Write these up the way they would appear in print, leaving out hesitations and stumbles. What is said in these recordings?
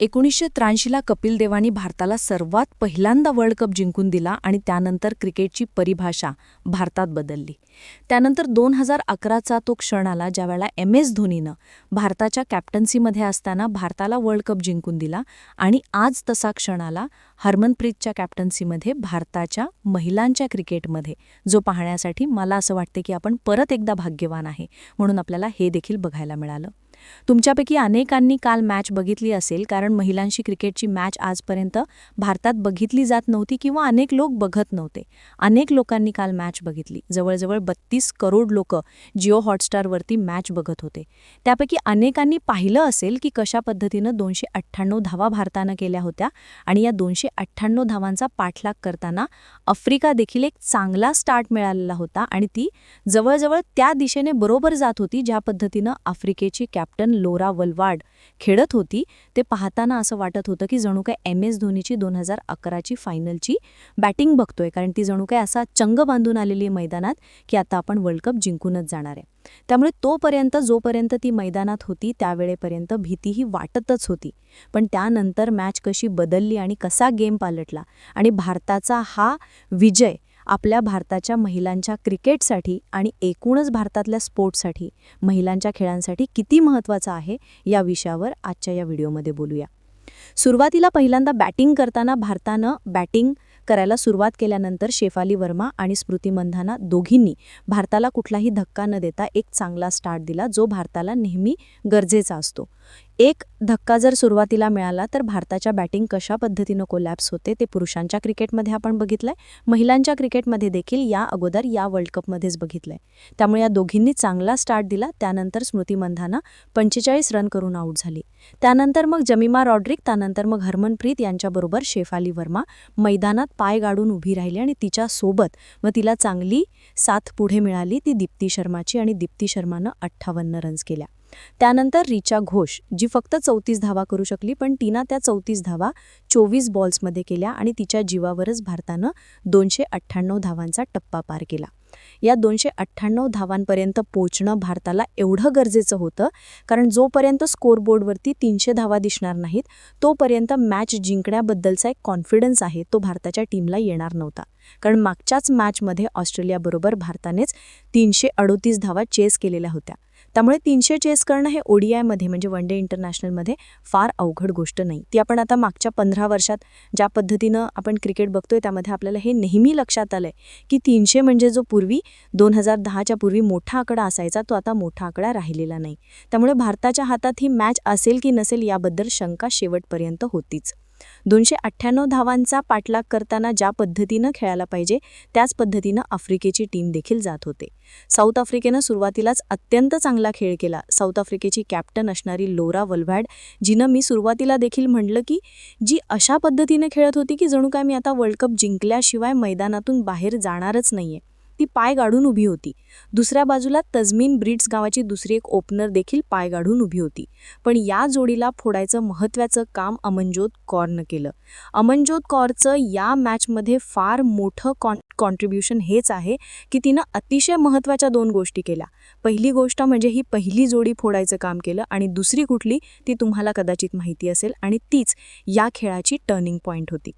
1983ला कपिल देवानी भारताला सर्वात पहिल्यांदा वर्ल्ड कप जिंकून दिला आणि त्यानंतर क्रिकेटची परिभाषा भारतात बदलली. त्यानंतर 2011चा तो क्षण आला ज्यावेळेला MS धोनीनं भारताच्या कॅप्टन्सीमध्ये असताना भारताला वर्ल्ड कप जिंकून दिला आणि आज तसा क्षण आला हरमनप्रीतच्या कॅप्टन्सीमध्ये भारताच्या महिलांच्या क्रिकेटमध्ये, जो पाहण्यासाठी मला असं वाटते की आपण परत एकदा भाग्यवान आहे, म्हणून आपल्याला हे देखील बघायला मिळालं. तुमच्यापैकी अनेकांनी काल मॅच बघितली असेल, कारण महिलांशी क्रिकेटची मॅच आजपर्यंत भारतात बघितली जात नव्हती किंवा अनेक लोक बघत नव्हते. अनेक लोकांनी काल मॅच बघितली. जवळजवळ 32 करोड लोक जिओ हॉटस्टारवरती मॅच बघत होते. त्यापैकी अनेकांनी पाहिलं असेल की कशा पद्धतीनं 298 धावा भारतानं केल्या होत्या आणि या 298 धावांचा पाठलाग करताना आफ्रिका देखील एक चांगला स्टार्ट मिळालेला होता आणि ती जवळजवळ त्या दिशेने बरोबर जात होती ज्या पद्धतीनं आफ्रिकेची कॅप्टन लोरा वल्वार्ड खेळत होती. ते पाहताना असं वाटत होतं की जणू काय MS धोनीची 2011ची फायनलची बॅटिंग बघतोय, कारण ती जणू काय असा चंग बांधून आलेली मैदानात की आता आपण वर्ल्ड कप जिंकूनच जाणार आहे. त्यामुळे जोपर्यंत ती मैदानात होती त्यावेळेपर्यंत भीतीही वाटतच होती. पण त्यानंतर मॅच कशी बदलली आणि कसा गेम पालटला आणि भारताचा हा विजय आपल्या भारताच्या महिलांच्या क्रिकेटसाठी आणि एकूणच भारतातल्या स्पोर्ट्ससाठी, महिलांच्या खेळांसाठी किती महत्त्वाचा आहे या विषयावर आजच्या या व्हिडिओमध्ये बोलूया. सुरुवातीला पहिल्यांदा बॅटिंग करताना भारतानं बॅटिंग करायला सुरुवात केल्यानंतर शेफाली वर्मा आणि स्मृती मंधाना दोघींनी भारताला कुठलाही धक्का न देता एक चांगला स्टार्ट दिला, जो भारताला नेहमी गरजेचा असतो. एक धक्का जर सुरुवातीला मिळाला तर भारताच्या बॅटिंग कशा पद्धतीनं कोलॅप्स होते ते पुरुषांच्या क्रिकेटमध्ये आपण बघितलंय, महिलांच्या क्रिकेटमध्ये देखील या अगोदर या वर्ल्ड कपमध्येच बघितलंय. त्यामुळे या दोघींनी चांगला स्टार्ट दिला. त्यानंतर स्मृती मंधाना 45 रन करून आऊट झाली. त्यानंतर मग जमीमा रॉड्रिक, त्यानंतर मग हरमनप्रीत यांच्याबरोबर शेफाली वर्मा मैदानात पाय गाडून उभी राहिली आणि तिच्यासोबत मग तिला चांगली साथ पुढे मिळाली ती दीप्ती शर्माची आणि दीप्ती शर्मानं 58 रन्स केल्या. त्यानंतर रिचा घोष, जी फक्त 34 धावा करू शकली, पण तिनं त्या 34 धावा 24 बॉल्समध्ये केल्या आणि तिच्या जीवावरच भारतानं 298 धावांचा टप्पा पार केला. या 298 धावांपर्यंत पोहोचणं भारताला एवढं गरजेचं होतं, कारण जोपर्यंत स्कोरबोर्डवरती 300 धावा दिसणार नाहीत तोपर्यंत मॅच जिंकण्याबद्दलचा एक कॉन्फिडन्स आहे तो भारताच्या टीमला येणार नव्हता. कारण मागच्याच मॅचमध्ये ऑस्ट्रेलियाबरोबर भारतानेच 338 धावा चेस केलेल्या होत्या. त्यामुळे 300 चेस करणं हे ODIमध्ये म्हणजे वन डे इंटरनॅशनलमध्ये फार अवघड गोष्ट नाही. ती आपण आता मागच्या 15 वर्षात ज्या पद्धतीनं आपण क्रिकेट बघतोय त्यामध्ये आपल्याला हे नेहमी लक्षात आलंय की 300 म्हणजे जो पूर्वी 2010च्या पूर्वी मोठा आकडा असायचा तो आता मोठा आकडा राहिलेला नाही. त्यामुळे भारताच्या हातात ही मॅच असेल की नसेल याबद्दल शंका शेवटपर्यंत होतीच. 298 धावांचा पाठलाग करताना ज्या पद्धतीनं खेळायला पाहिजे त्याच पद्धतीनं आफ्रिकेची टीम देखील जात होते. साऊथ आफ्रिकेनं सुरुवातीलाच अत्यंत चांगला खेळ केला. साऊथ आफ्रिकेची कॅप्टन असणारी लोरा वल्वार्ड, जिनं मी सुरुवातीला देखील म्हटलं की जी अशा पद्धतीनं खेळत होती की जणू काय मी आता वर्ल्ड कप जिंकल्याशिवाय मैदानातून बाहेर जाणारच नाहीये, ती पाय गाडून उभी होती. दुसऱ्या बाजूला तजमीन ब्रिट्स गावाची दुसरी एक ओपनर देखील पाय गाडून उभी होती. पण या जोडीला फोडायचं महत्त्वाचं काम अमनजोत कौरनं केलं. अमनजोत कौरचं या मॅचमध्ये फार मोठं कॉन्ट्रीब्युशन हेच आहे की तिनं अतिशय महत्त्वाच्या 2 गोष्टी केल्या. पहिली गोष्ट म्हणजे ही पहिली जोडी फोडायचं काम केलं आणि दुसरी कुठली ती तुम्हाला कदाचित माहिती असेल आणि तीच या खेळाची टर्निंग पॉईंट होती.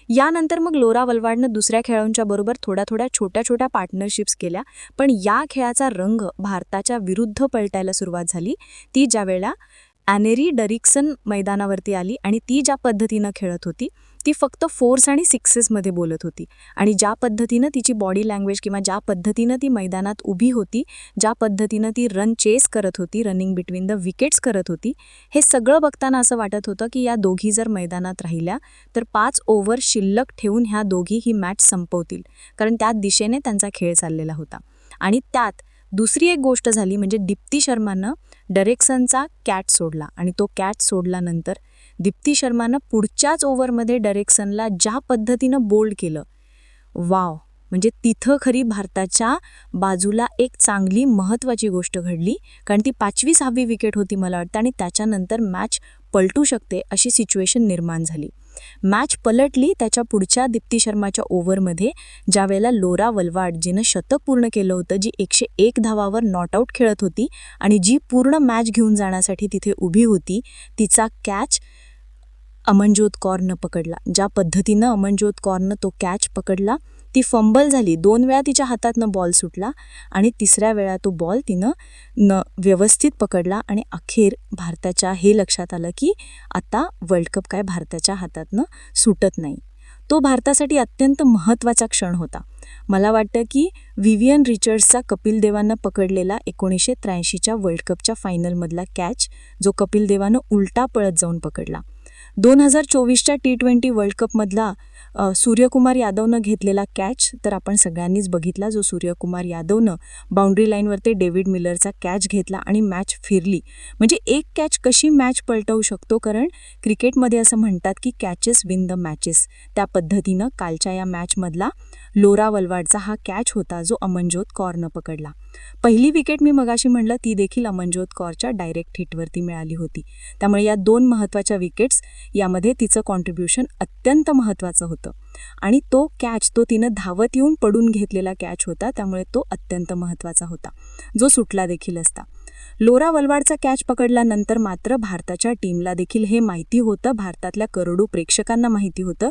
यानंतर मग लोरा वल्वार्डनं दुसऱ्या खेळाडूंच्या बरोबर थोड्या छोट्या पार्टनरशिप्स केल्या. पण या खेळाचा रंग भारताच्या विरुद्ध पलटायला सुरुवात झाली ती ज्यावेळेला ॲनेरी डरिक्सन मैदानावरती आली आणि ती ज्या पद्धतीनं खेळत होती ती फक्त फोर्स आणि सिक्सेसमध्ये बोलत होती. आणि ज्या पद्धतीनं तिची बॉडी लँग्वेज किंवा ज्या पद्धतीनं ती मैदानात उभी होती, ज्या पद्धतीनं ती रन चेस करत होती, रनिंग बिटवीन द विकेट्स करत होती, हे सगळं बघताना असं वाटत होतं की या दोघी जर मैदानात राहिल्या तर 5 ओव्हर शिल्लक ठेवून ह्या दोघी ही मॅच संपवतील, कारण त्या दिशेने त्यांचा खेळ चाललेला होता. आणि त्यात दुसरी एक गोष्ट झाली म्हणजे दीप्ती शर्मानं डरेक्सनचा कॅच सोडला आणि तो कॅच सोडल्यानंतर दीप्ती शर्मानं पुढच्याच ओव्हरमध्ये डरेक्सनला ज्या पद्धतीनं बोल्ड केलं, वाव, म्हणजे तिथं खरी भारताच्या बाजूला एक चांगली महत्त्वाची गोष्ट घडली, कारण ती 5वी-6वी विकेट होती मला वाटतं आणि त्याच्यानंतर मॅच पलटू शकते अशी सिच्युएशन निर्माण झाली. मॅच पलटली त्याच्या पुढच्या दीप्ती शर्माच्या ओव्हरमध्ये, ज्यावेळेला लोरा वल्वार्ड, जिनं शतक पूर्ण केलं होतं, जी 101 धावावर नॉट आऊट खेळत होती आणि जी पूर्ण मॅच घेऊन जाण्यासाठी तिथे उभी होती, तिचा कॅच अमनजोत कौरनं पकडला. ज्या पद्धतीनं अमनजोत कौरनं तो कॅच पकडला, ती फंबल झाली. 2 वेळा तिच्या हातातनं बॉल सुटला आणि तिसऱ्या वेळा तो बॉल तिनं व्यवस्थित पकडला आणि अखेर भारताच्या हे लक्षात आलं की आता वर्ल्ड कप काय भारताच्या हातातनं सुटत नाही. तो भारतासाठी अत्यंत महत्त्वाचा क्षण होता. मला वाटतं की विवियन रिचर्ड्सचा कपिल देवानं पकडलेला 1983च्या वर्ल्ड कपच्या फायनलमधला कॅच, जो कपिल देवानं उलटा पळत जाऊन पकडला. 2024च्या T20 वर्ल्ड कपमधला सूर्यकुमार यादवनं घेतलेला कॅच तर आपण सगळ्यांनीच बघितला, जो सूर्यकुमार यादवनं बाउंड्री लाईनवर ते डेव्हिड मिलरचा कॅच घेतला आणि मॅच फिरली. म्हणजे एक कॅच कशी मॅच पलटवू शकतो, कारण क्रिकेटमध्ये असं म्हणतात की कॅचेस विन द मॅचेस. त्या पद्धतीनं कालच्या या मॅचमधला लोरा वलवाडचा हा कॅच होता, जो अमनजोत कौरनं पकडला. पहिली विकेट मी मगाशी म्हणलं ती देखील अमनजोत कौरच्या डायरेक्ट हिटवरती मिळाली होती. त्यामुळे या 2 महत्त्वाच्या विकेट्स, यामध्ये तिचं कॉन्ट्रीब्युशन अत्यंत महत्त्वाचं होतं. आणि तो कॅच, तो तिनं धावत येऊन पडून घेतलेला कॅच होता, त्यामुळे तो अत्यंत महत्त्वाचा होता, जो सुटला देखील असता. लोरा वलवाडचा कॅच पकडल्यानंतर मात्र भारताच्या टीमला देखील हे माहिती होतं, भारतातल्या करोडो प्रेक्षकांना माहिती होतं,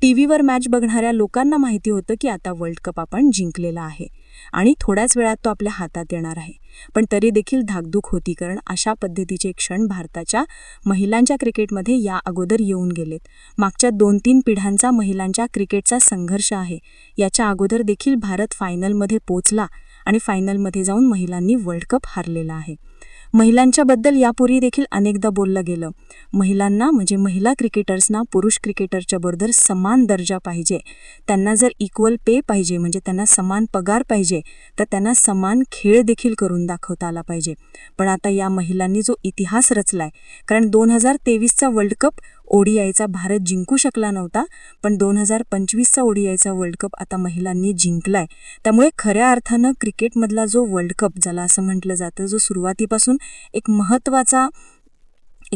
टीव्हीवर मॅच बघणाऱ्या लोकांना माहिती होतं की आता वर्ल्ड कप आपण जिंकलेला आहे आणि थोड्याच वेळात तो आपल्या हातात येणार आहे. पण तरी देखील धाकधूक होती, कारण अशा पद्धतीचे क्षण भारताच्या महिलांच्या क्रिकेटमध्ये या अगोदर येऊन गेलेत. मागच्या 2-3 पिढ्यांचा महिलांच्या क्रिकेटचा संघर्ष आहे. याच्या अगोदर देखील भारत फायनलमध्ये पोचला आणि फायनलमध्ये जाऊन महिलांनी वर्ल्ड कप हारलेला आहे. महिलांच्याबद्दल यापूर्वी देखील अनेकदा बोललं गेलं. महिलांना म्हणजे महिला क्रिकेटर्सना पुरुष क्रिकेटरच्या बरोबर समान दर्जा पाहिजे. त्यांना जर इक्वल पे पाहिजे, म्हणजे त्यांना समान पगार पाहिजे, तर त्यांना समान खेळ देखील करून दाखवता आला पाहिजे. पण आता या महिलांनी जो इतिहास रचलाय, कारण 2023चा वर्ल्ड कप ODIचा भारत जिंकू शकला नव्हता, पण 2025चा ODIचा वर्ल्ड कप आता महिलांनी जिंकलाय. त्यामुळे खऱ्या अर्थानं क्रिकेटमधला जो वर्ल्ड कप, ज्याला असं म्हटलं जातं, जो सुरुवातीपासून एक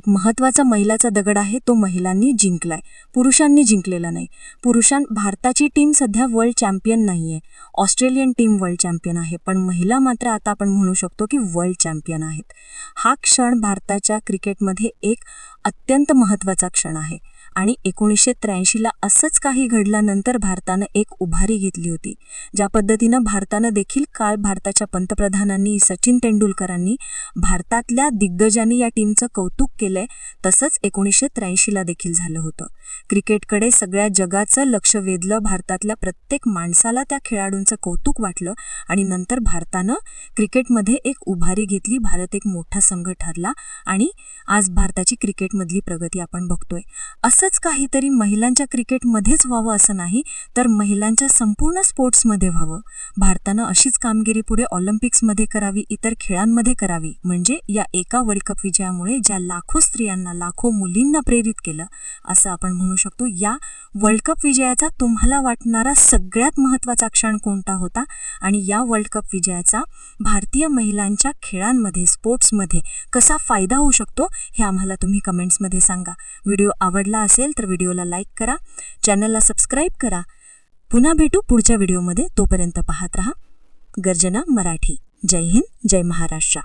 महत्त्वाचा मैलाचा दगड आहे, तो महिलांनी जिंकलाय, पुरुषांनी जिंकलेला नाही. भारताची टीम सध्या वर्ल्ड चॅम्पियन नाही आहे, ऑस्ट्रेलियन टीम वर्ल्ड चॅम्पियन आहे, पण महिला मात्र आता आपण म्हणू शकतो की वर्ल्ड चॅम्पियन आहेत. हा क्षण भारताच्या क्रिकेटमध्ये एक अत्यंत महत्त्वाचा क्षण आहे. आणि 1983ला असंच काही घडल्यानंतर भारतानं एक उभारी घेतली होती. ज्या पद्धतीनं भारतानं देखील काल भारताच्या पंतप्रधानांनी सचिन तेंडुलकरांनी भारतातल्या दिग्गजांनी या टीमचं कौतुक केलंय, तसंच 1983ला देखील झालं होतं. क्रिकेटकडे सगळ्या जगाचं लक्ष वेधलं, भारतातल्या प्रत्येक माणसाला त्या खेळाडूंचं कौतुक वाटलं आणि नंतर भारतानं क्रिकेटमध्ये एक उभारी घेतली. भारत एक मोठा संघ ठरला आणि आज भारताची क्रिकेटमधली प्रगती आपण बघतोय. असंच काहीतरी महिलांच्या क्रिकेटमध्येच व्हावं असं नाही, तर महिलांच्या संपूर्ण स्पोर्ट्समध्ये व्हावं. भारतानं अशीच कामगिरी पुढे ऑलिम्पिक्समध्ये करावी, इतर खेळांमध्ये करावी. म्हणजे या एका वर्ल्ड कप विजयामुळे ज्या लाखो स्त्रियांना, लाखो मुलींना प्रेरित केलं, असं आपण म्हणू शकतो. या वर्ल्ड कप विजयाचा तुम्हाला वाटणारा सगळ्यात महत्त्वाचा क्षण कोणता होता आणि या वर्ल्ड कप विजयाचा भारतीय महिलांच्या खेळांमध्ये, स्पोर्ट्समध्ये कसा फायदा होऊ शकतो, हे आम्हाला तुम्ही कमेंट्समध्ये सांगा. व्हिडिओ आवडला असेल तर व्हिडिओला लाईक करा, चॅनलला सबस्क्राईब करा. पुन्हा भेटू पुढच्या व्हिडिओमध्ये. तोपर्यंत पाहत रहा गर्जना मराठी. जय हिंद, जय महाराष्ट्र.